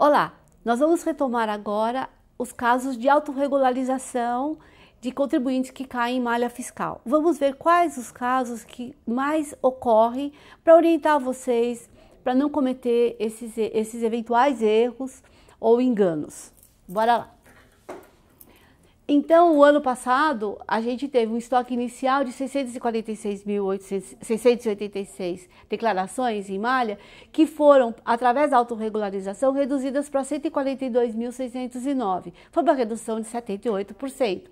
Olá, nós vamos retomar agora os casos de autorregularização de contribuintes que caem em malha fiscal. Vamos ver quais os casos que mais ocorrem para orientar vocês para não cometer esses eventuais erros ou enganos. Bora lá! Então, o ano passado, a gente teve um estoque inicial de 646.686 declarações em malha, que foram, através da autorregularização, reduzidas para 142.609. Foi uma redução de 78%.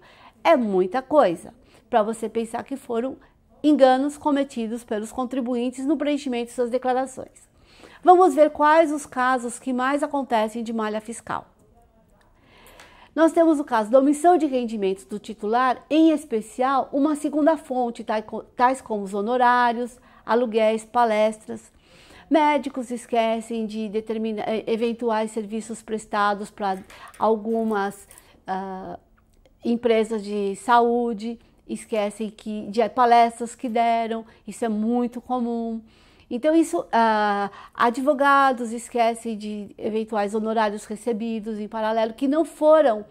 É muita coisa para você pensar que foram enganos cometidos pelos contribuintes no preenchimento de suas declarações. Vamos ver quais os casos que mais acontecem de malha fiscal. Nós temos o caso da omissão de rendimentos do titular, em especial uma segunda fonte, tais como os honorários, aluguéis, palestras. Médicos esquecem de eventuais serviços prestados para algumas empresas de saúde, esquecem de palestras que deram, isso é muito comum. Então, advogados esquecem de eventuais honorários recebidos em paralelo que não foram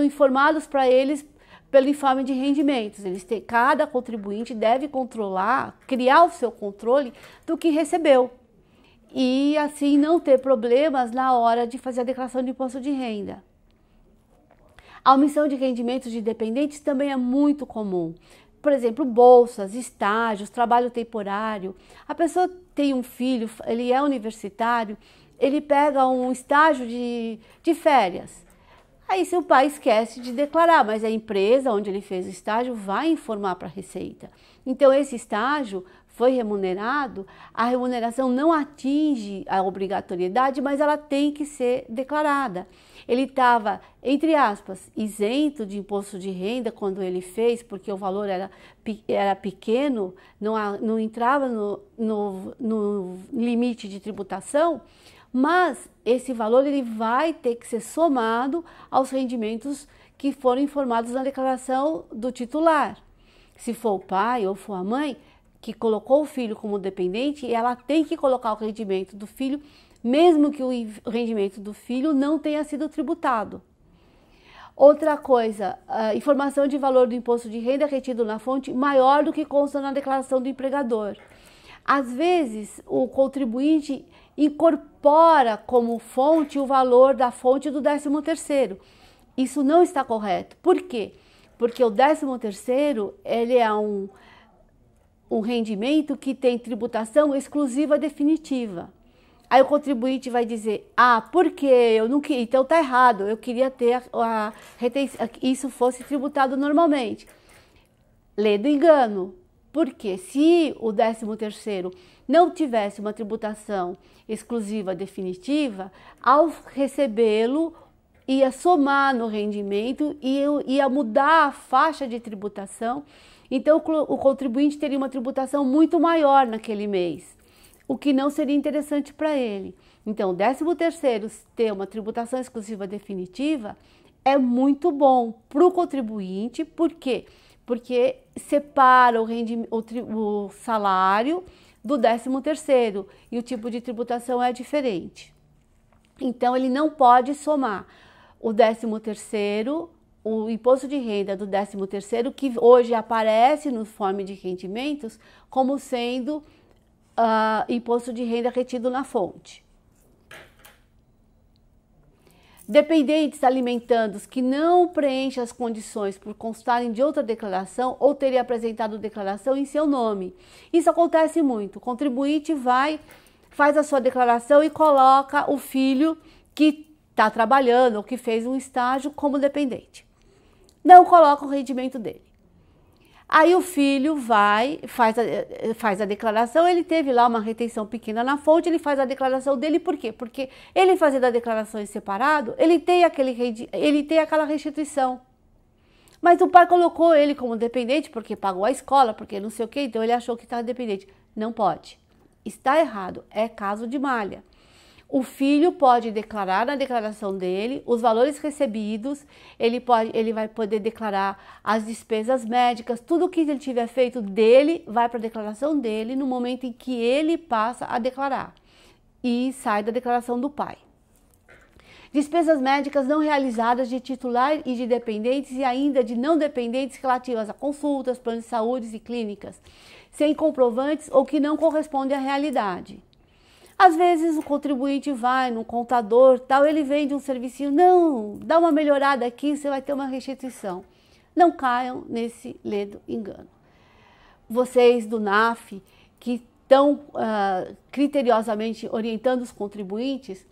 informados para eles pelo informe de rendimentos. Cada contribuinte deve criar o seu controle do que recebeu e assim não ter problemas na hora de fazer a declaração de imposto de renda. A omissão de rendimentos de dependentes também é muito comum. Por exemplo, bolsas, estágios, trabalho temporário. A pessoa tem um filho, ele é universitário, ele pega um estágio de férias. Aí seu pai esquece de declarar, mas a empresa onde ele fez o estágio vai informar para a Receita. Então esse estágio foi remunerado, a remuneração não atinge a obrigatoriedade, mas ela tem que ser declarada. Ele estava, entre aspas, isento de imposto de renda quando ele fez, porque o valor era pequeno, não entrava no limite de tributação, mas esse valor ele vai ter que ser somado aos rendimentos que foram informados na declaração do titular. Se for o pai ou for a mãe que colocou o filho como dependente, ela tem que colocar o rendimento do filho, mesmo que o rendimento do filho não tenha sido tributado. Outra coisa, a informação de valor do imposto de renda retido na fonte maior do que consta na declaração do empregador. Às vezes, o contribuinte incorpora como fonte o valor da fonte do 13º. Isso não está correto. Por quê? Porque o 13º, ele é um rendimento que tem tributação exclusiva definitiva. Aí o contribuinte vai dizer, porque eu não queria, então tá errado, eu queria ter isso fosse tributado normalmente. Lê do engano, porque se o 13º não tivesse uma tributação exclusiva definitiva, ao recebê-lo, ia somar no rendimento e ia mudar a faixa de tributação, então o contribuinte teria uma tributação muito maior naquele mês, o que não seria interessante para ele. Então, o 13º ter uma tributação exclusiva definitiva é muito bom para o contribuinte. Por quê? Porque separa o salário do 13º e o tipo de tributação é diferente. Então, ele não pode somar o 13º, o imposto de renda do 13º, que hoje aparece no informe de rendimentos como sendo imposto de renda retido na fonte. Dependentes alimentandos que não preenchem as condições por constarem de outra declaração ou terem apresentado declaração em seu nome. Isso acontece muito. O contribuinte faz a sua declaração e coloca o filho que está trabalhando ou que fez um estágio como dependente. Não coloca o rendimento dele. Aí o filho faz a declaração, ele teve lá uma retenção pequena na fonte, ele faz a declaração dele, por quê? Porque ele fazendo a declaração em separado, ele tem aquela restituição. Mas o pai colocou ele como dependente, porque pagou a escola, porque não sei o quê, então ele achou que estava dependente. Não pode. Está errado, é caso de malha. O filho pode declarar na declaração dele os valores recebidos, ele vai poder declarar as despesas médicas, tudo que ele tiver feito dele vai para a declaração dele no momento em que ele passa a declarar. e sai da declaração do pai. Despesas médicas não realizadas de titular e de dependentes e ainda de não dependentes relativas a consultas, planos de saúde e clínicas, sem comprovantes ou que não correspondem à realidade. Às vezes o contribuinte vai no contador, tal, ele vende um serviço, não, dá uma melhorada aqui, você vai ter uma restituição. Não caiam nesse ledo engano. Vocês do NAF, que estão criteriosamente orientando os contribuintes,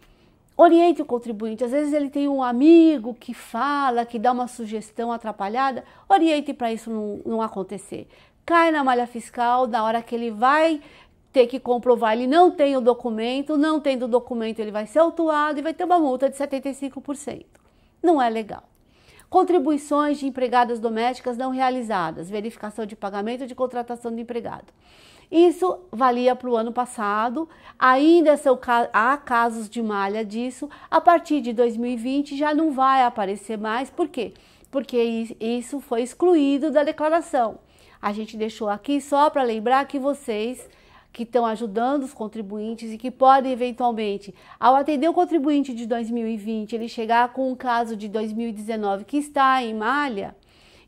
oriente o contribuinte. Às vezes ele tem um amigo que fala, que dá uma sugestão atrapalhada, oriente para isso não acontecer. Cai na malha fiscal, na hora que ele vai ter que comprovar, ele não tem o documento, não tendo o documento ele vai ser autuado e vai ter uma multa de 75%. Não é legal. Contribuições de empregadas domésticas não realizadas, verificação de pagamento de contratação de empregado. Isso valia para o ano passado, ainda há casos de malha disso, a partir de 2020 já não vai aparecer mais, por quê? Porque isso foi excluído da declaração. A gente deixou aqui só para lembrar que vocês que estão ajudando os contribuintes e que podem eventualmente, ao atender o contribuinte de 2020, ele chegar com um caso de 2019 que está em malha,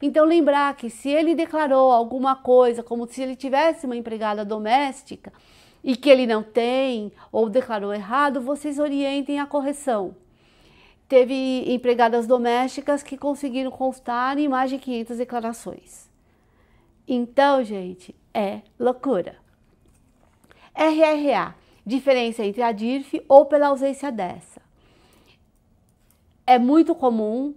então lembrar que se ele declarou alguma coisa, como se ele tivesse uma empregada doméstica e que ele não tem ou declarou errado, vocês orientem a correção. Teve empregadas domésticas que conseguiram constar em mais de 500 declarações. Então, gente, é loucura. RRA, diferença entre a DIRF ou pela ausência dessa. É muito comum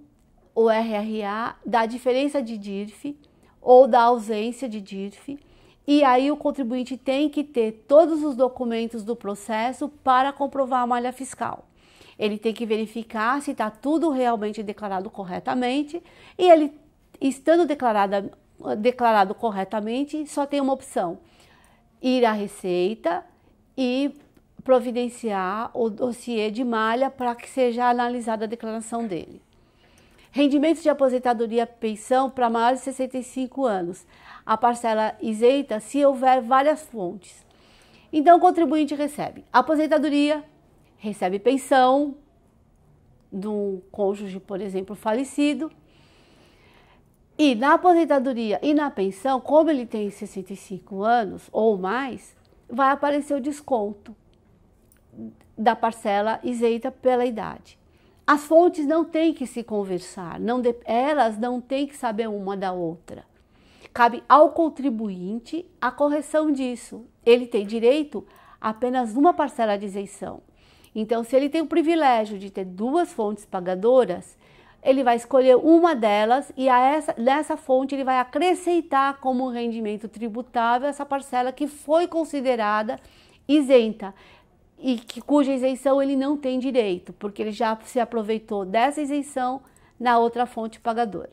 o RRA da diferença de DIRF ou da ausência de DIRF, e aí o contribuinte tem que ter todos os documentos do processo para comprovar a malha fiscal. Ele tem que verificar se está tudo realmente declarado corretamente, e ele, estando declarado corretamente, só tem uma opção: ir à Receita e providenciar o dossiê de malha para que seja analisada a declaração dele. Rendimentos de aposentadoria e pensão para maiores de 65 anos. A parcela isenta se houver várias fontes. Então, o contribuinte recebe aposentadoria, recebe pensão do cônjuge, por exemplo, falecido. E na aposentadoria e na pensão, como ele tem 65 anos ou mais, vai aparecer o desconto da parcela isenta pela idade. As fontes não têm que se conversar, elas não têm que saber uma da outra. Cabe ao contribuinte a correção disso. Ele tem direito a apenas uma parcela de isenção. Então, se ele tem o privilégio de ter duas fontes pagadoras, ele vai escolher uma delas e nessa fonte ele vai acrescentar como rendimento tributável essa parcela que foi considerada isenta e cuja isenção ele não tem direito, porque ele já se aproveitou dessa isenção na outra fonte pagadora.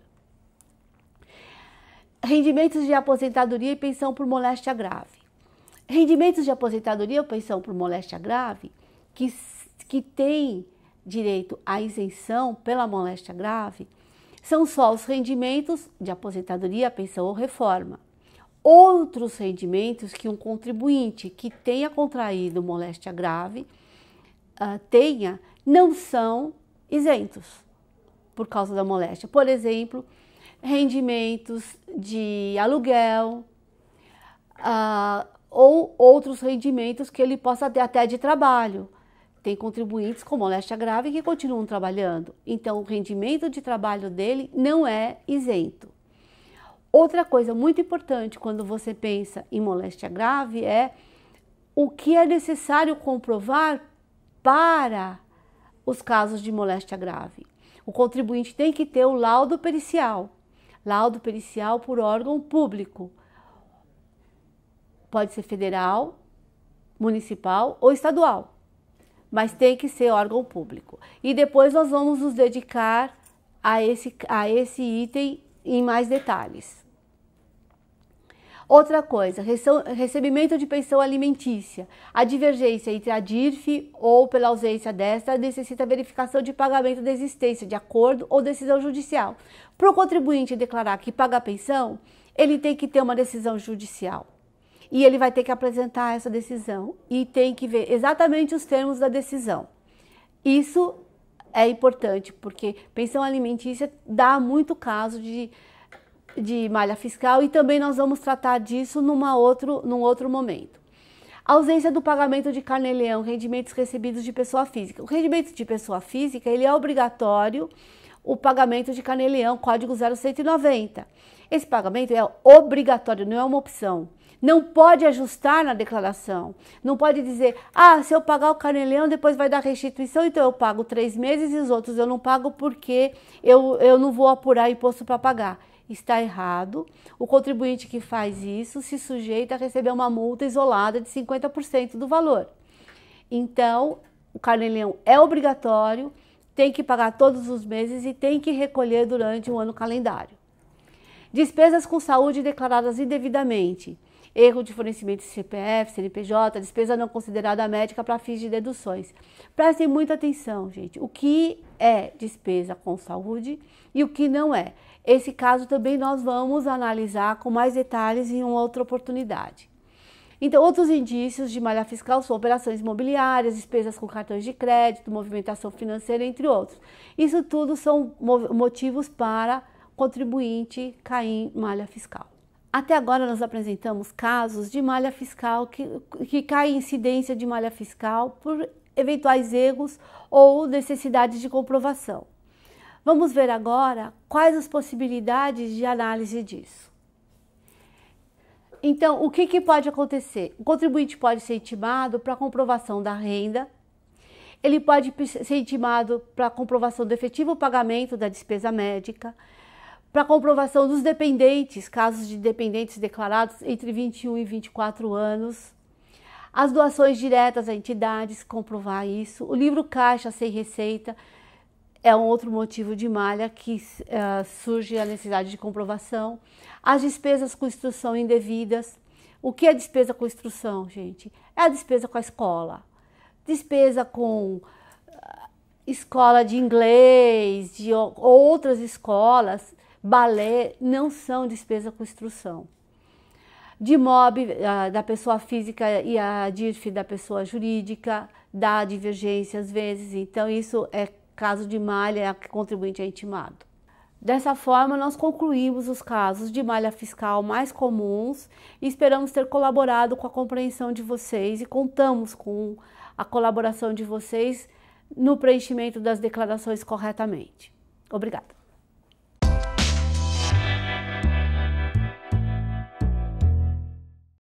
Rendimentos de aposentadoria e pensão por moléstia grave. Rendimentos de aposentadoria ou pensão por moléstia grave que tem direito à isenção pela moléstia grave são só os rendimentos de aposentadoria, pensão ou reforma. Outros rendimentos que um contribuinte que tenha contraído moléstia grave não são isentos por causa da moléstia. Por exemplo, rendimentos de aluguel ou outros rendimentos que ele possa ter até de trabalho. Tem contribuintes com moléstia grave que continuam trabalhando, então o rendimento de trabalho dele não é isento. Outra coisa muito importante quando você pensa em moléstia grave é o que é necessário comprovar para os casos de moléstia grave. O contribuinte tem que ter o laudo pericial por órgão público. Pode ser federal, municipal ou estadual, mas tem que ser órgão público. E depois nós vamos nos dedicar a esse item em mais detalhes. Outra coisa, recebimento de pensão alimentícia. A divergência entre a DIRF ou pela ausência desta necessita verificação de pagamento da existência de acordo ou decisão judicial. Para o contribuinte declarar que paga a pensão, ele tem que ter uma decisão judicial. e ele vai ter que apresentar essa decisão e tem que ver exatamente os termos da decisão. Isso é importante, porque pensão alimentícia dá muito caso de malha fiscal e também nós vamos tratar disso num outro momento. A ausência do pagamento de carnê-leão, rendimentos recebidos de pessoa física. O rendimento de pessoa física, ele é obrigatório, o pagamento de carnê-leão, código 0190. Esse pagamento é obrigatório, não é uma opção. Não pode ajustar na declaração. Não pode dizer, se eu pagar o carnê-leão, depois vai dar restituição, então eu pago 3 meses e os outros eu não pago porque eu não vou apurar imposto para pagar. Está errado. O contribuinte que faz isso se sujeita a receber uma multa isolada de 50% do valor. Então, o carnê-leão é obrigatório, tem que pagar todos os meses e tem que recolher durante um ano calendário. Despesas com saúde declaradas indevidamente. Erro de fornecimento de CPF, CNPJ, despesa não considerada médica para fins de deduções. Prestem muita atenção, gente. O que é despesa com saúde e o que não é. Esse caso também nós vamos analisar com mais detalhes em uma outra oportunidade. Então, outros indícios de malha fiscal são operações imobiliárias, despesas com cartões de crédito, movimentação financeira, entre outros. Isso tudo são motivos para contribuinte cair em malha fiscal. Até agora nós apresentamos casos de malha fiscal que cai em incidência de malha fiscal por eventuais erros ou necessidades de comprovação. Vamos ver agora quais as possibilidades de análise disso. Então, o que pode acontecer? O contribuinte pode ser intimado para comprovação da renda, ele pode ser intimado para comprovação do efetivo pagamento da despesa médica, para comprovação dos dependentes, casos de dependentes declarados entre 21 e 24 anos, as doações diretas a entidades, comprovar isso, o livro caixa sem receita é um outro motivo de malha que surge a necessidade de comprovação, as despesas com instrução indevidas. O que é despesa com instrução, gente? É a despesa com a escola, despesa com escola de inglês, de outras escolas, balé, não são despesa com instrução. DIMOB da pessoa física e a DIRF da pessoa jurídica, dá divergência às vezes, então isso é caso de malha que o contribuinte é intimado. Dessa forma, nós concluímos os casos de malha fiscal mais comuns e esperamos ter colaborado com a compreensão de vocês e contamos com a colaboração de vocês no preenchimento das declarações corretamente. Obrigada.